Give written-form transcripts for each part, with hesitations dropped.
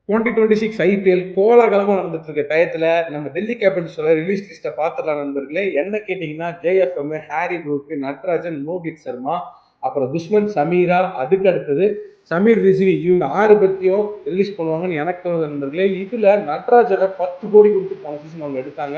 2026 IPL கோலாகலமா நடந்துட்டு இருக்க டயத்துல நம்ம டெல்லி கேபிட்டல்ஸோட ரிலீஸ் லிஸ்ட்டை பார்த்துடலாம் நண்பர்களே. என்ன கேட்டீங்கன்னா JFM, Harry Brook, Natarajan, Mohit Sharma, அப்புறம் துஷ்மன் சமீரா, அதுக்கு அடுத்தது சமீர் ரிஸ்வி, இவங்க 6 பத்தியும் ரிலீஸ் பண்ணுவாங்கன்னு எனக்கு தோணுது நண்பர்களே. இதுல நட்ராஜனை 10 கோடி கொடுத்து போன சீசன் அவங்க எடுத்தாங்க.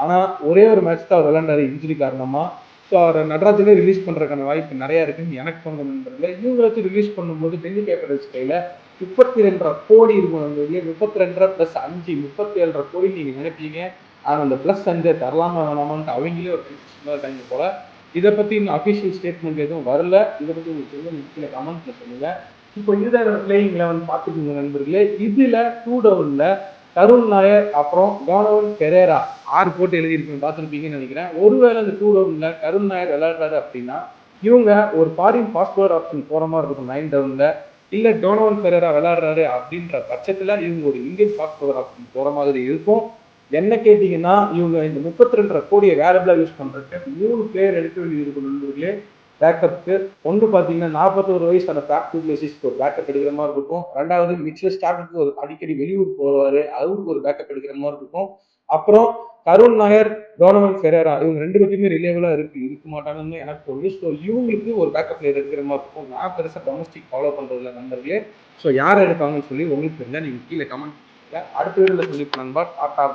ஆனா ஒரே ஒரு மேட்ச் தான் அவர் விளையாண்டாரு இன்ஜுரி காரணமா. ஸோ அவரை நடராஜனே ரிலீஸ் பண்றதுக்கான வாய்ப்பு நிறைய இருக்குன்னு எனக்கு தோணுது நண்பர்களே. இவங்க வச்சு ரிலீஸ் பண்ணும்போது டெல்லி கேபிட்டல்ஸ் கையில 32.5 கோடி இருக்கும் நண்பர்களே. 32 பிளஸ் 5 37 கோடி நீங்க நினைப்பீங்க. ஆனா அந்த பிளஸ் 5 தரலாமா வேணாமான்ட்டு அவங்களே ஒரு இருக்காங்க போல. இதை பத்தி இன்னும் அபிஷியல் ஸ்டேட்மெண்ட் எதுவும் வரல. இதை பத்தி உங்களுக்கு கீழே கமெண்ட்ல சொல்லுங்க. இப்போ இதுதான் பிளேயிங் 11 பார்த்துக்கோங்க நண்பர்களே. இதுல 2 டவுன்ல கருண் நாயர் அப்புறம் டோனோவன் பெரேரா 6 போட்டு எழுதியிருக்கீங்க பார்த்துருப்பீங்கன்னு நினைக்கிறேன். ஒருவேளை அந்த 2 டவுன்ல கருண் நாயர் விளையாடுறாரு அப்படின்னா இவங்க ஒரு ஃபாரின் பாஸ்போர்ட் ஆப்ஷன் போற மாதிரி இருக்கும் 9 டவுன்ல. இல்ல டோனோவன் பெரேரா விளையாடுறாரு அப்படின்ற பட்சத்துல இவங்க ஒரு இந்தியன் பாஸ்போர்ட் ஆப்ஷன் போற மாதிரி இருக்கும். என்ன கேட்டீங்கன்னா இவங்க இந்த 32 கோடியை வேரபிளா யூஸ் பண்றதுக்கு 3 பிளேயர் எடுக்க வேண்டியது இருக்கும் நண்பர்களே. பேக்கப்புக்கு ஒன்று பார்த்தீங்கன்னா 41 வயசான பேக் டூப்ளசிஸ்க்கு ஒரு பேக்கப் எடுக்கிற மாதிரி இருக்கும். ரெண்டாவது மிச்சல் ஸ்டார்க்கு ஒரு அடிக்கடி வெளியூர் போவாரு, அவருக்கு ஒரு பேக்கப் எடுக்கிற மாதிரி இருக்கும். அப்புறம் கருண் நாயர், டோனோவன் பெரேரா இவங்க 2 பேருமே ரிலேபிளா இருக்க மாட்டாங்கன்னு எனக்கு தோணுது. ஸோ இவங்களுக்கு ஒரு பேக்கப் பிளேயர் இருக்கிற மாதிரி இருக்கும். நான் பெருசாக டொமஸ்டிக் ஃபாலோ பண்றதுல நண்பர்களே. ஸோ யார் எடுப்பாங்கன்னு சொல்லி உங்களுக்கு தெரிஞ்சா நீங்க கீழே கமெண்ட் அடுத்த வீடியோல சொல்லி நண்பா. டாடா.